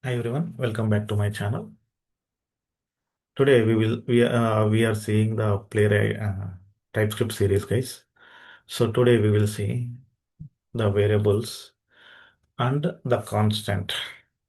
Hi everyone, welcome back to my channel. Today we are seeing the playwright TypeScript series, guys. So today we will see the variables and the constant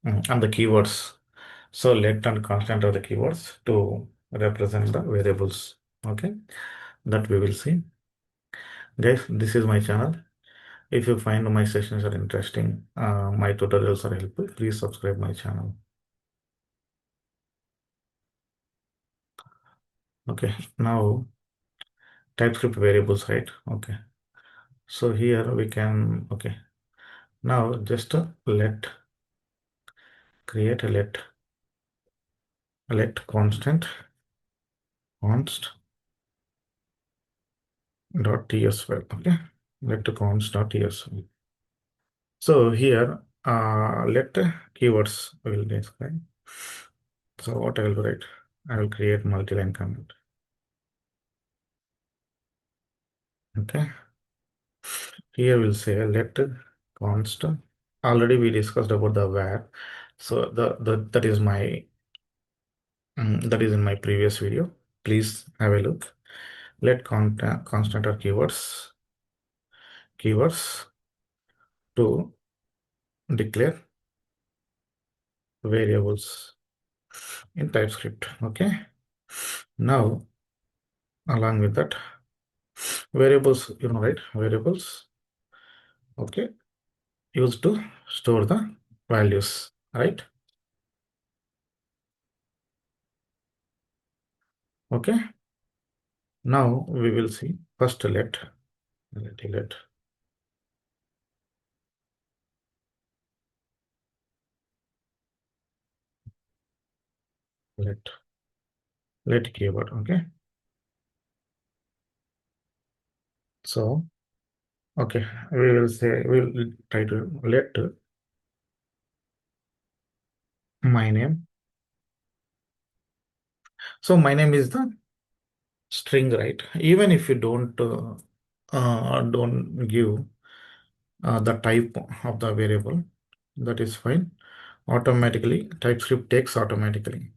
and the keywords. So let and constant are the keywords to represent the variables. Okay, that we will see. Guys, this is my channel. If you find my sessions are interesting, my tutorials are helpful, please subscribe my channel. Okay, now TypeScript variables, right? Okay. So here we can, okay. Now just create a let const dot ts file. Okay. Let const dot ts file. So here let keywords will describe. So what I will write? I will create multi-line comment. Okay. Here we'll say let const. Already we discussed about the var. So that is my that is in my previous video. Please have a look. Let constant or keywords to declare variables in TypeScript. Okay. Now, along with that, variables, right? Variables, okay, used to store the values, right? Okay. Now we will see first let let keyword. Okay. So, okay, we will say we'll try to let my name. So my name is the string, right? Even if you don't give the type of the variable, that is fine. Automatically, TypeScript takes automatically.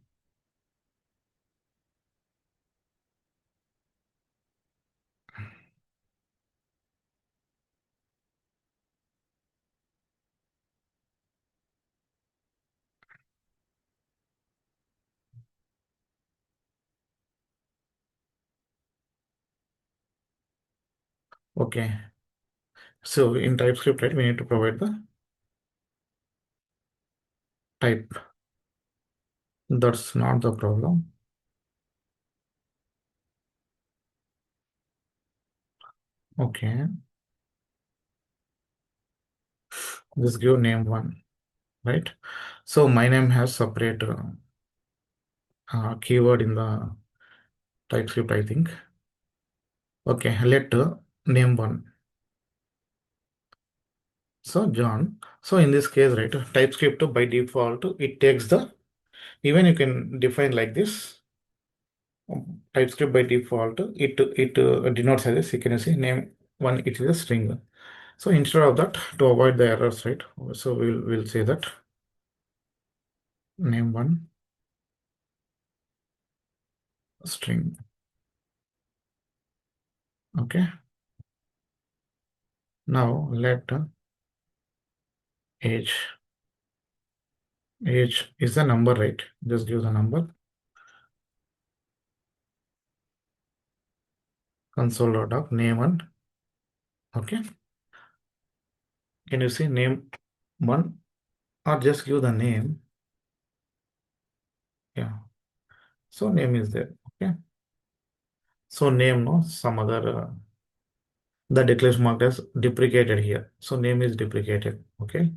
Okay. So in TypeScript, right, we need to provide the type. That's not the problem. Okay. Just give name one, right? So my name has separate keyword in the TypeScript, I think. Okay, let name one. So John. So in this case, right, TypeScript by default, it takes the, even you can define like this. TypeScript by default, it denotes as a sequence name one, it is a string. So instead of that, to avoid the errors, right? So we'll say that name one string. Okay. Now let age. Age is the number, right? Just give the number. Console.log name one. Okay. Can you see name one or just give the name? Yeah. So name is there. Okay. So name, no, some other the declaration marked as deprecated here. So name is deprecated. Okay.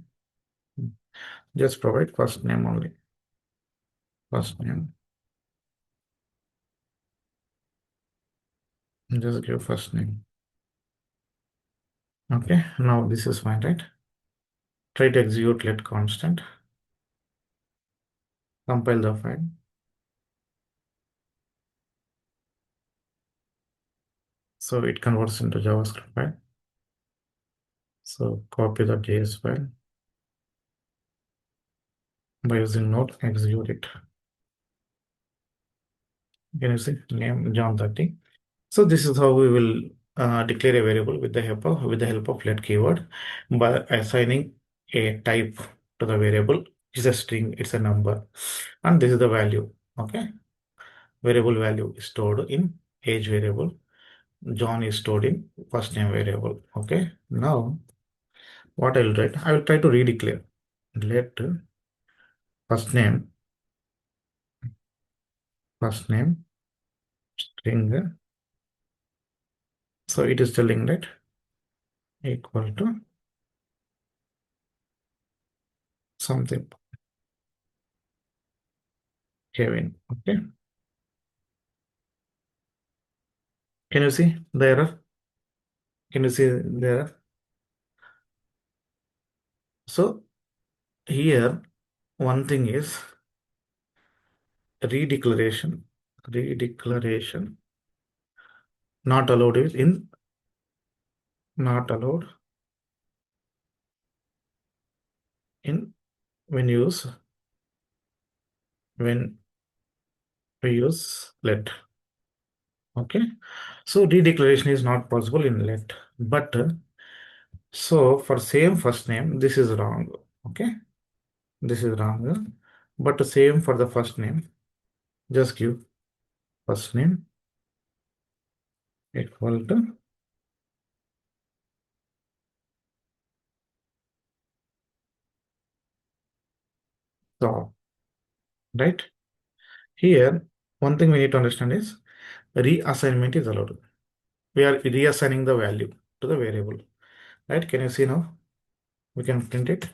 Just provide first name only. First name. Just give first name. Okay. Now this is fine, right? Try to execute let constant. Compile the file. So it converts into JavaScript file. So copy the JS file. by using node execute it. Can you see name John 30? So this is how we will declare a variable with the help of let keyword by assigning a type to the variable. It's a string, it's a number, and this is the value. Okay, variable value is stored in age variable. John is stored in first name variable. Okay, now what I will write, I will try to redeclare let first name string. So it is telling that equal to something Kevin. Okay, can you see the error? Can you see the error? So here one thing is redeclaration. Redeclaration not allowed is in not allowed in when use when we use let. Okay, so redeclaration is not possible in let, but so for same first name this is wrong. Okay, this is wrong, but same for the first name. Just give first name equal to so, right? Here, one thing we need to understand is reassignment is allowed. We are reassigning the value to the variable, right? Can you see now? We can print it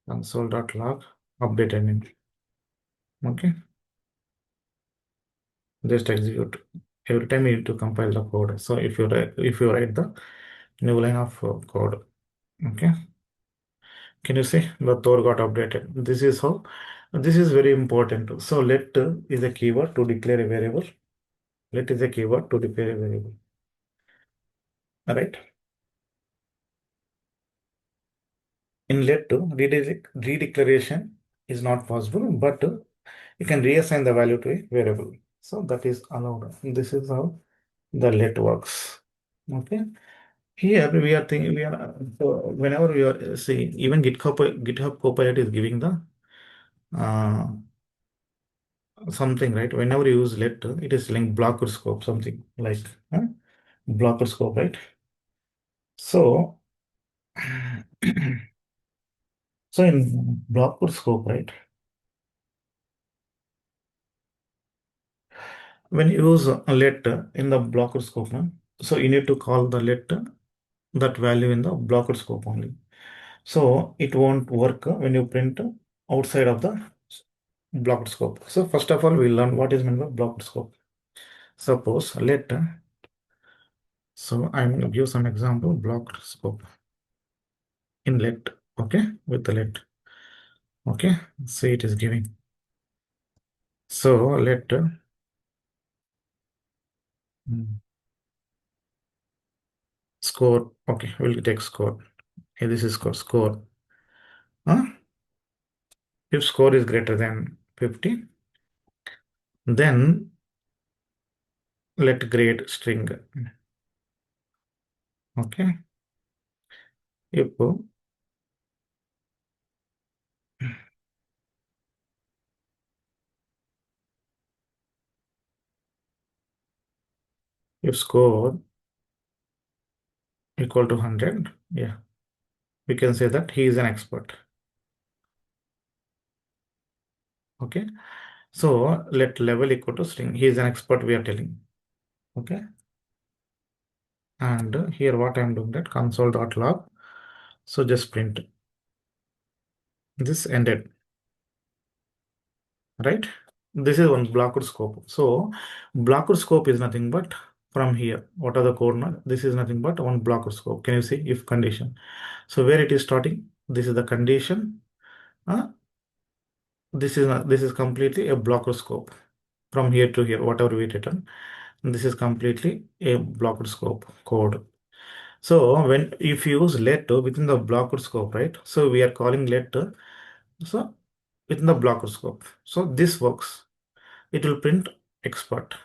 console.log update ending. Okay, just execute. Every time you need to compile the code. So if you write the new line of code, okay, can you see the code got updated? This is how. This is very important. So let is a keyword to declare a variable. Let is a keyword to declare a variable. All right. In let to redeclaration is not possible, but you can reassign the value to a variable. So that is allowed. This is how the let works. Okay. Here we are thinking so whenever we are see even GitHub Copilot is giving the uh, something, right? Whenever you use let, it is like blocker scope, something like blocker scope, right? So so in blocker scope, right? When you use a let in the blocker scope, no? So you need to call the let that value in the blocker scope only. So it won't work when you print outside of the blocked scope. So first of all, we learn what is meant by blocked scope. Suppose let, so I'm going to give some example blocked scope in let, okay, with the let, okay. So it is giving. So let score, okay, we'll take score. Hey, this is score. Huh? If score is greater than 50, then let grade string. Okay. If score equal to 100, yeah, we can say that he is an expert. Okay. So let level equal to string. He is an expert, we are telling. Okay. And here what I'm doing that console.log. So just print this ended, right? This is one blocker scope. So blocker scope is nothing but from here. What are the coordinates? This is nothing but one blocker scope. Can you see if condition? So where it is starting? This is the condition. This is completely a blocker scope from here to here. Whatever we written, this is completely a blocker scope code. So when if you use let within the blocker scope, right? So we are calling let. So within the blocker scope. So this works. It will print expert.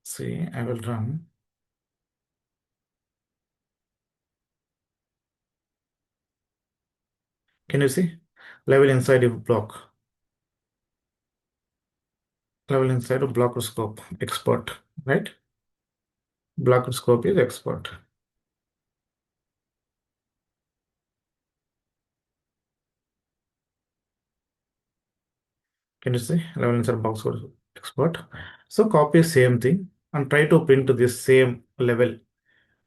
See, I will run. Can you see? Level inside a block. Level inside a blocker scope. Expert. Right? Blocker scope is expert. Can you see? Level inside box code expert. So copy same thing and try to print this same level.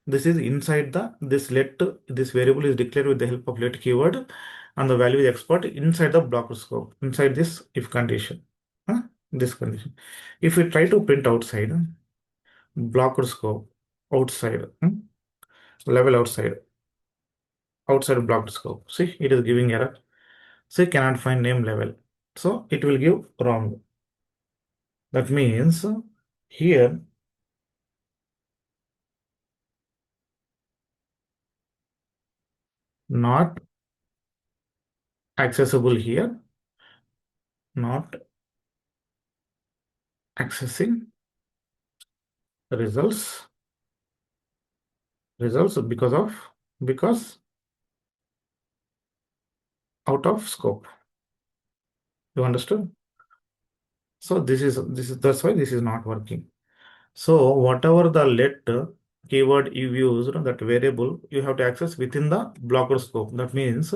This is inside the this let this variable is declared with the help of let keyword and the value is expert inside the blocker scope inside this if condition. Huh? This condition. If we try to print outside blocker scope outside level outside blocker scope. See it is giving error. See cannot find name level. So it will give wrong. That means here not accessible here, not accessing results because out of scope. You understood? So this is that's why this is not working. So whatever the let keyword you used, that variable you have to access within the blocker scope. That means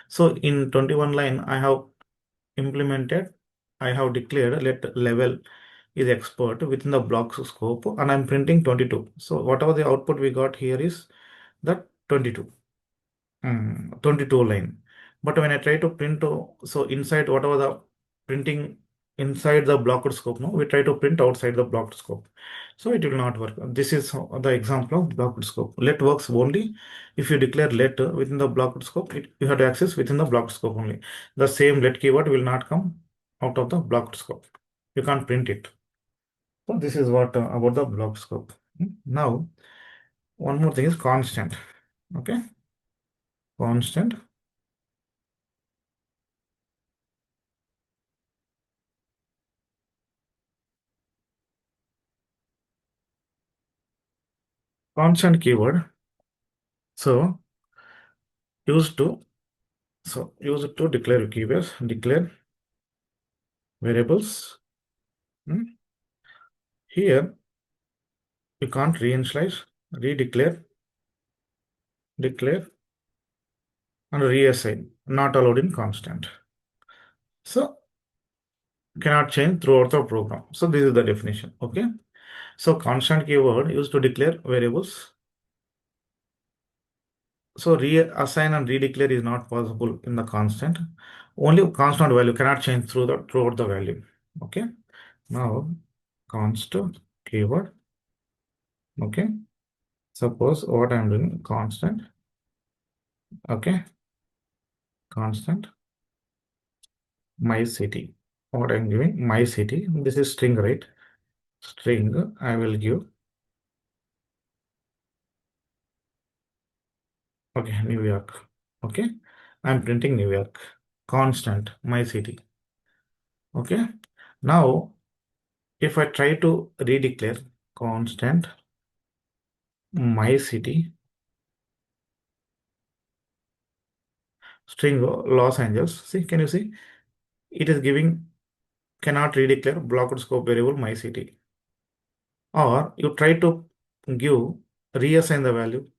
so in 21 line I have implemented, I have declared let level is expert within the block scope and I'm printing 22. So whatever the output we got here is that 22. 22 line. But when I try to print, so inside whatever the printing inside the blocked scope, no, we try to print outside the blocked scope. So it will not work. This is the example of blocked scope. Let works only if you declare let within the blocked scope, you have to access within the blocked scope only. The same let keyword will not come out of the blocked scope. You can't print it. So this is what about the blocked scope. Now, one more thing is constant. Okay, constant. Constant keyword. So used to used to declare keywords, declare variables. Hmm. Here you can't reinitialize, redeclare, declare, and reassign. Not allowed in constant. So cannot change throughout the program. So this is the definition. Okay. So constant keyword used to declare variables. So reassign and redeclare is not possible in the constant. Only constant value cannot change throughout the value. Okay. Now const keyword. Okay. Suppose what I'm doing constant. Okay. Constant my city. What I'm giving my city. This is string, right? String. I will give. Okay. New York. Okay. I'm printing New York. Constant my city. Okay. Now, if I try to redeclare constant my city string Los Angeles. See, can you see? It is giving cannot redeclare blocked scope variable my city. Or you try to give reassign the value.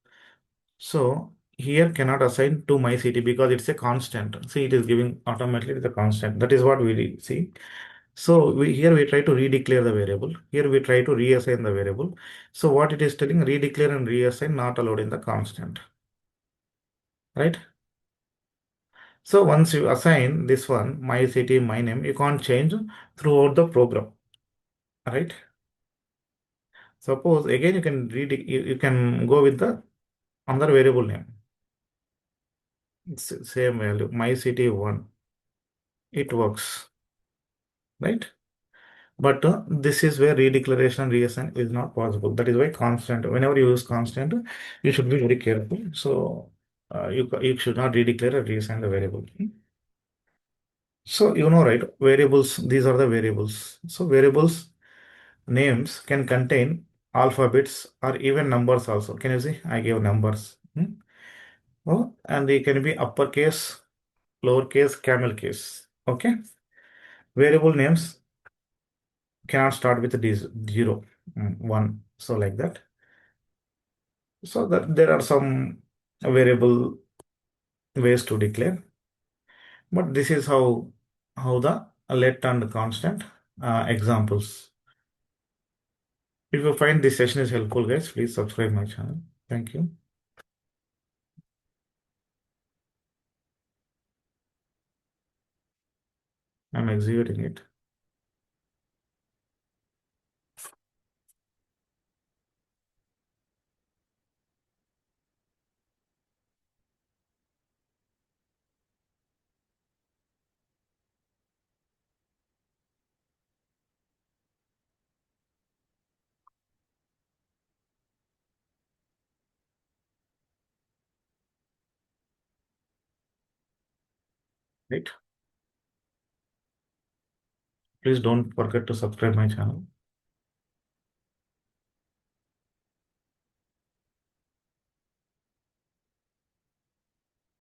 So here cannot assign to my city because it's a constant. See, it is giving automatically it's a constant. That is what we see. So here we try to redeclare the variable. Here we try to reassign the variable. So what it is telling redeclare and reassign not allowed in the constant. Right? So once you assign this one, my city, my name, you can't change throughout the program. Right? Suppose again you can you can go with the another variable name. It's same value, my city one. It works, right? But this is where redeclaration and reassign is not possible. That is why constant, whenever you use constant, you should be very careful. So you should not redeclare or reassign the variable. So right, variables, these are the variables. So variables names can contain alphabets or even numbers also. Can you see? I gave numbers. Oh, and they can be uppercase, lowercase, camel case. Okay. Variable names cannot start with this zero, one. So like that. So that there are some variable ways to declare, but this is how the let and constant examples. If you find this session is helpful, guys, please subscribe my channel. Thank you. I'm executing it. Right. Please don't forget to subscribe my channel.